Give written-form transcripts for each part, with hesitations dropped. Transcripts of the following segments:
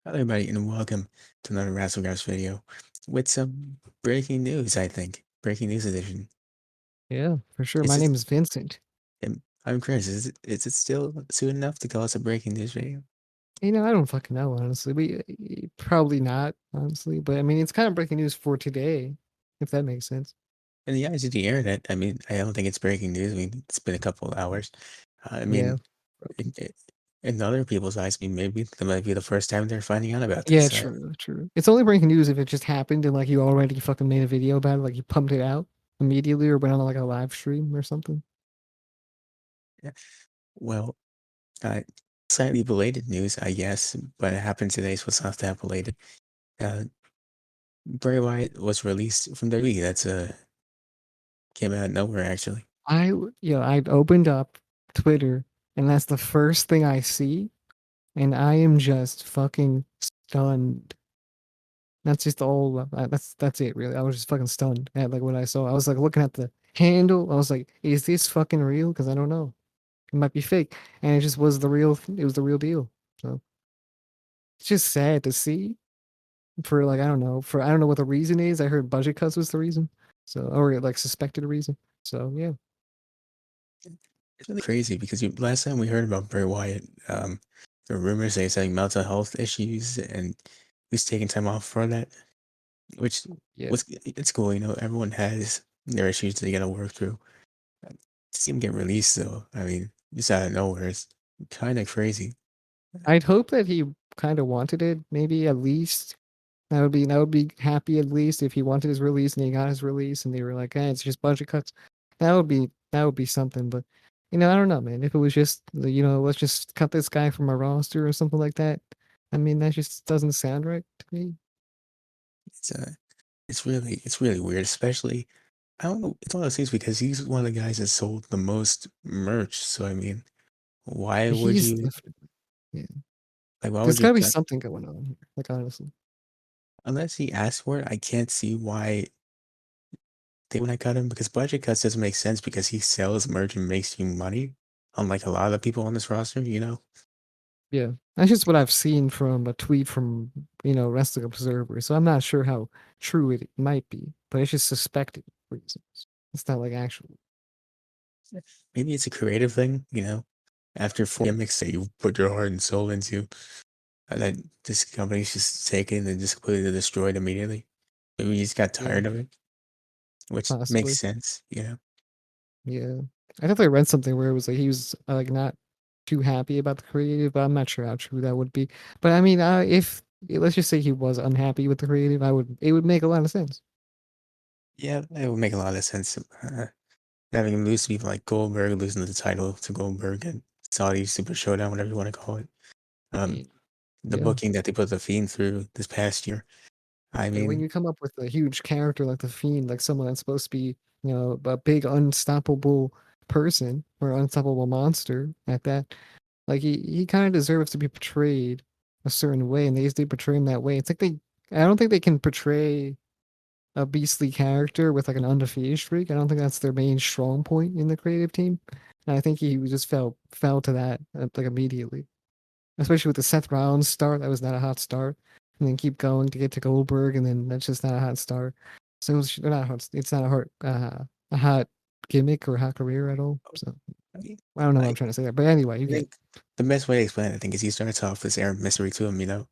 Hello, everybody, and welcome to another Razzlegrass video with some breaking news, I think. Breaking news edition. Yeah, for sure. Is My it, name is Vincent. I'm curious, is it still soon enough to call us a breaking news video? I don't fucking know, honestly. Probably not, honestly. But I mean, it's kind of breaking news for today, if that makes sense. In the eyes of the internet, I mean, I don't think it's breaking news. I mean, it's been a couple of hours. I Yeah. mean, in, in other people's eyes, I mean, maybe that might be the first time they're finding out about Yeah, this. true, true. It's only breaking news if it just happened and like you already fucking made a video about it, like you pumped it out immediately or went on like a live stream or something. Yeah. Well, uh, slightly belated news, I guess, but it happened today, so it's not that belated. Uh, Bray Wyatt was released from WWE. Came out of nowhere, actually. I opened up Twitter and that's the first thing I see, and I am just fucking stunned. That's just all. That's it. Really, I was just fucking stunned at like what I saw. I was like looking at the handle. I was like, "Is this fucking real?" Because I don't know. It might be fake, and it just was the real. It was the real deal. So it's just sad to see. For like, I don't know. For I don't know what the reason is. I heard budget cuts was the reason. So or like suspected reason. So yeah. It's really crazy because last time we heard about Bray Wyatt, there were rumors that he's having mental health issues and he's taking time off for that, which Yeah. was it's cool. Everyone has their issues they gotta work through. To see him get released, though, I mean, just out of nowhere, it's kind of crazy. I'd hope that he kind of wanted it. Maybe at least I would be happy at least if he wanted his release and he got his release and they were like, it's just budget cuts. That would be something. But I don't know, man. If it was just let's just cut this guy from our roster or something like that. I mean, that just doesn't sound right to me. It's it's really weird, especially I don't know. It's one of those things because he's one of the guys that sold the most merch. So I mean, why would He's you definitely, yeah. like? Why would There's you got to be cut something going on here. Like honestly, unless he asked for it? I can't see why they want to cut him because budget cuts doesn't make sense because he sells merch and makes you money, unlike a lot of the people on this roster. yeah. That's just what I've seen from a tweet from Wrestling Observer. So I'm not sure how true it might be, but it's just suspected reasons. It's not like actual. Maybe it's a creative thing. After four gimmicks that you put your heart and soul into, and then this company's just taken and just completely destroyed immediately. Maybe he just got Yeah, tired of it, which makes possibly. sense. Yeah. I definitely read something where it was like he was like not too happy about the creative, but I'm not sure how true that would be. But I mean, if let's just say he was unhappy with the creative, it would make a lot of sense. Yeah, it would make a lot of sense. Having him lose to people like Goldberg, losing the title to Goldberg and Saudi Super Showdown, whatever you want to call it. I Um, mean, the yeah. booking that they put the Fiend through this past year. I Yeah, when mean, you come up with a huge character like the Fiend, like someone that's supposed to be, a big unstoppable person or unstoppable monster at that, like he kind of deserves to be portrayed a certain way, and they just did portray him that way. It's like I don't think they can portray a beastly character with like an undefeated streak. I don't think that's their main strong point in the creative team. And I think he just fell to that like immediately, especially with the Seth Rollins start. That was not a hot start, and then keep going to get to Goldberg, and then that's just not a hot start. So they're not hot. It's not a hot gimmick or a hot career at all. So I mean, I don't know what I'm like trying to say there, but anyway, you I get it. think the best way to explain it, I think, is he starts off this air of mystery to him. Has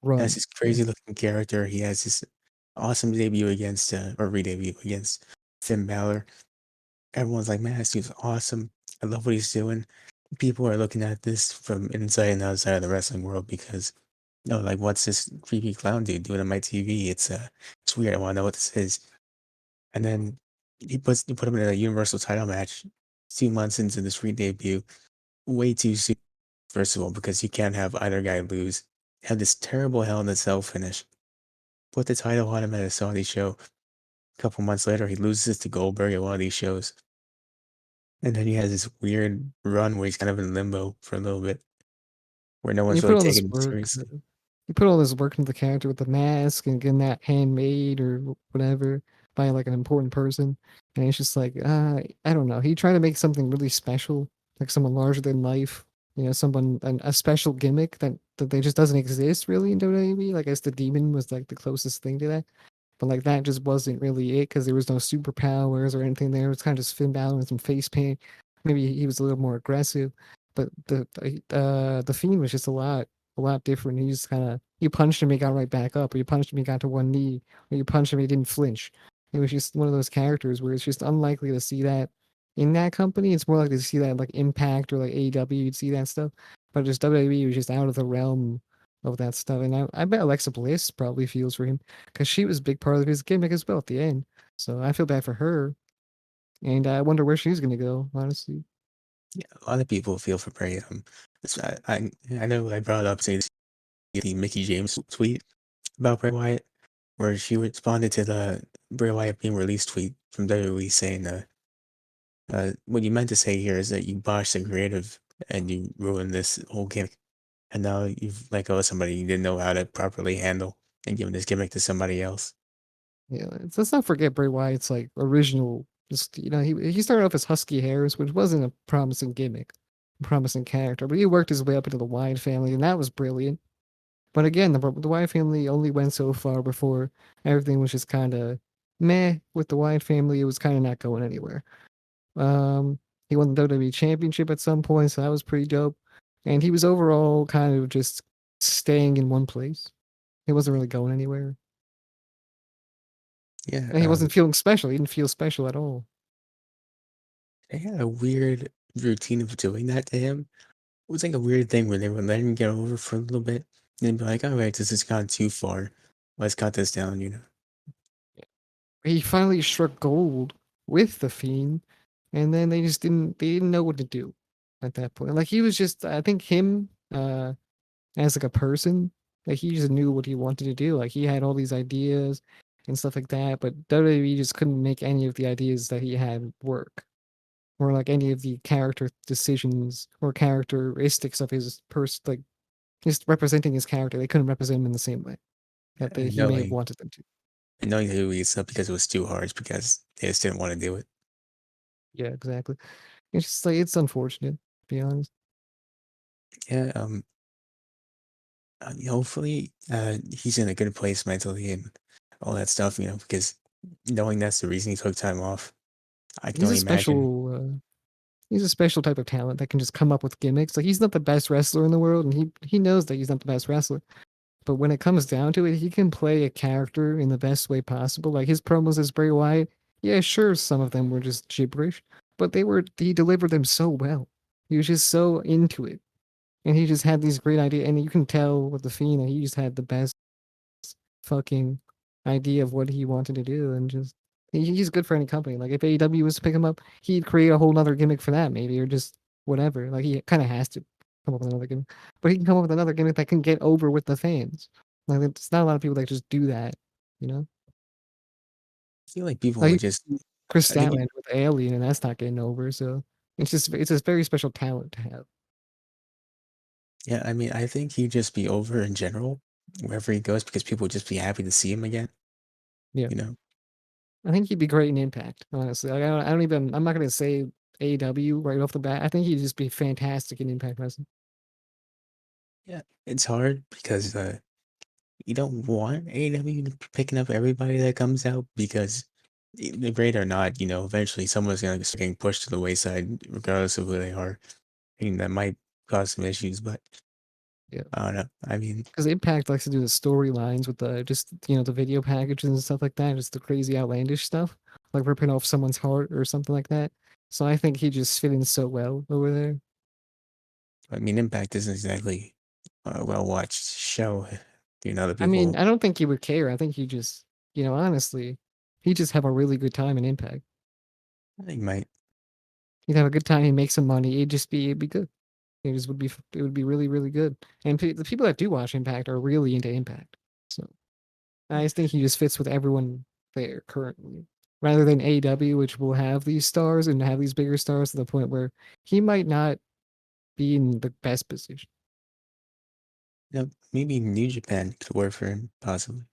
Right. this Yeah. crazy looking character. He has this awesome debut against or re-debut against Finn Balor. Everyone's like, man, this dude's awesome. I love what he's doing. People are looking at this from inside and outside of the wrestling world because no, like what's this creepy clown dude doing on my TV? It's weird. I want to know what this is. And then he put him in a universal title match 2 months into this re-debut, way too soon. First of all, because you can't have either guy lose. Have this terrible Hell in a Cell finish. Put the title on him at a Saudi show. A couple months later, he loses to Goldberg at one of these shows. And then he has this weird run where he's kind of in limbo for a little bit, where no And one's you put really all this taking him work. seriously. You put all this work into the character with the mask and getting that handmade or whatever by like an important person, and it's just like I don't know. He tried to make something really special, like someone larger than life. Someone a special gimmick that that they just doesn't exist really in WWE. Like, I guess the demon was like the closest thing to that. But like that just wasn't really it because there was no superpowers or anything there. It was kind of just Finn Balor with some face paint. Maybe he was a little more aggressive, but the Fiend was just a lot different. He just kind of you punched him, he got right back up, or you punched him, he got to one knee, or you punched him, he didn't flinch. It was just one of those characters where it's just unlikely to see that in that company. It's more likely to see that in, like Impact or like AEW. You'd see that stuff, but just WWE was just out of the realm of that stuff. And I bet Alexa Bliss probably feels for him because she was a big part of his gimmick as well at the end. So I feel bad for her, and I wonder where she's gonna go. Honestly, Yeah, a lot of people feel for Bray. I know I brought up say the Mickey James tweet about Bray Wyatt, where she responded to the Bray Wyatt being released tweet from WWE saying, what you meant to say here is that you botched the creative and you ruined this whole gimmick, and now you've let go of somebody you didn't know how to properly handle and given this gimmick to somebody else." yeah. Let's not forget Bray Wyatt's like original. Just he started off as Husky Harris, which wasn't a promising gimmick, a promising character, but he worked his way up into the Wyatt family, and that was brilliant. But again, the Wyatt family only went so far before everything was just kind of meh with the Wyatt family. It was kind of not going anywhere. Um, he won the WWE Championship at some point, so that was pretty dope. And he was overall kind of just staying in one place. He wasn't really going anywhere, Yeah, and he wasn't feeling special. He didn't feel special at all. they had a weird routine of doing that to him. It was like a weird thing where they would let him get over for a little bit, and then be like, "All right, this has gone too far. Let's cut this down." He finally struck gold with the Fiend, and then they didn't know what to do at that point. Like he was just, I think him as like a person, like he just knew what he wanted to do. Like he had all these ideas and stuff like that, but WWE just couldn't make any of the ideas that he had work, or like any of the character decisions or characteristics of his person, like just representing his character. They couldn't represent him in the same way that And he may have knowing wanted them to. and knowing who it's not because it was too hard, it's because they just didn't want to do it. Yeah, exactly. It's just like it's unfortunate, to be honest. Yeah, hopefully, he's in a good place mentally and all that stuff, because knowing that's the reason he took time off, I can He's a only imagine. he's a special type of talent that can just come up with gimmicks. Like he's not the best wrestler in the world, and he knows that he's not the best wrestler. But when it comes down to it, he can play a character in the best way possible. Like his promos as Bray Wyatt, yeah, sure, some of them were just gibberish, but he delivered them so well. He was just so into it, and he just had these great ideas. And you can tell with the Fiend that he just had the best fucking idea of what he wanted to do, and just he's good for any company. Like if AEW was to pick him up, he'd create a whole nother gimmick for that, maybe, or just whatever. Like he kind of has to come up with another gimmick, but he can come up with another gimmick that can get over with the fans. Like it's not a lot of people that just do that, you know. I feel like people Like would just, Chris I think, Statlander with Alien, and that's not getting over. So it's a very special talent to have. yeah, I mean, I think he'd just be over in general wherever he goes because people would just be happy to see him again, Yeah, you know? I think he'd be great in Impact. Honestly, like, I don't even. I'm not gonna say AEW right off the bat. I think he'd just be fantastic in Impact Wrestling. Yeah, it's hard because you don't want AEW to be picking up everybody that comes out because great or not, eventually someone's gonna start getting pushed to the wayside regardless of who they are. And that might cause some issues, but Yeah, I don't know. I mean, because Impact likes to do the storylines with the just the video packages and stuff like that, just the crazy outlandish stuff, like ripping off someone's heart or something like that. So I think he just fit in so well over there. Impact isn't exactly a well-watched show. Other I mean, people, I don't think he would care. I think he just, honestly, he just have a really good time in Impact. I think might. He'd have a good time. He'd make some money. It'd be good. It would be really, really good. And the people that do watch Impact are really into Impact. So I just think he just fits with everyone there currently, rather than AEW, which will have these stars and have these bigger stars to the point where he might not be in the best position. Maybe New Japan could work for him, possibly.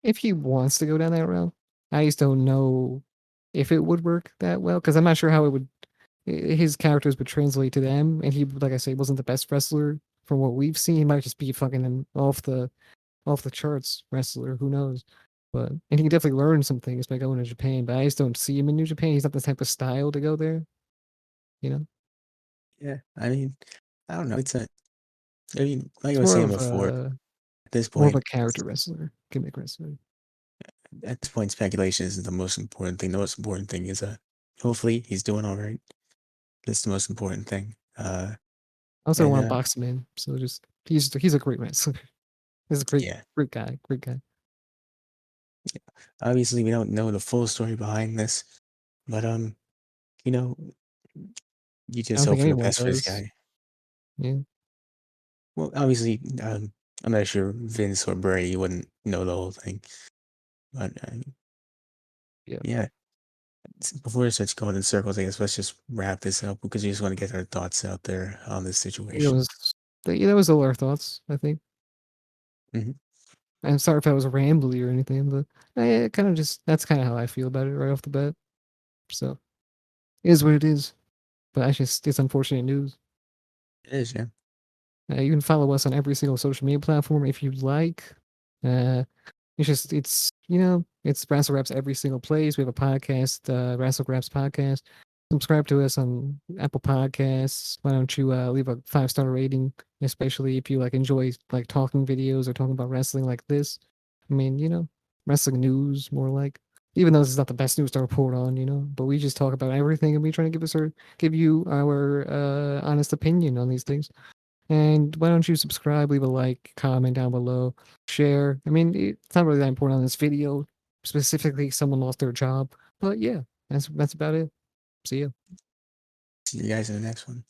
If he wants to go down that route, I just don't know if it would work that well because I'm not sure how it would his characters would translate to them, and he, like I say, wasn't the best wrestler from what we've seen, he might just be fucking an off the charts wrestler. Who knows? But and he can definitely learn some things by going to Japan. But I just don't see him in New Japan. He's not the type of style to go there. You know, Yeah, I mean, I don't know. I mean, like I it's was saying before, at this more of point, a character wrestler, gimmick wrestler. speculation isn't the most important thing. The most important thing is hopefully he's doing all right. That's the most important thing. Also, don't And want to box him in. So just he's a great wrestler. He's a yeah, great guy, great guy. obviously we don't know the full story behind this, but you know, you I just don't hope think for the anyone best for this does. guy. Yeah, Well, obviously, I'm not sure Vince or Bray wouldn't know the whole thing, but yeah. yeah. Before we start going in circles, I guess let's just wrap this up because we just want to get our thoughts out there on this It situation. was that was all our thoughts. I think. Hmm. I'm sorry if I was rambly or anything, but kind of just that's kind of how I feel about it right off the bat. So it is what it is. But it's unfortunate news. It is, yeah. You can follow us on every single social media platform if you like. Uh, it's it's Wrestle Raps every single place. We have a podcast, Wrestle Raps podcast. Subscribe to us on Apple Podcasts. Why don't you leave a 5-star rating, especially if you like enjoy like talking videos or talking about wrestling like this. I mean, wrestling news more like. Even though this is not the best news to report on, but we just talk about everything and we try to give you our honest opinion on these things. And why don't you subscribe, leave a like, comment down below, share. I mean, it's not really that important on this video. Specifically, someone lost their job. But yeah, that's about it. See ya. See you guys in the next one.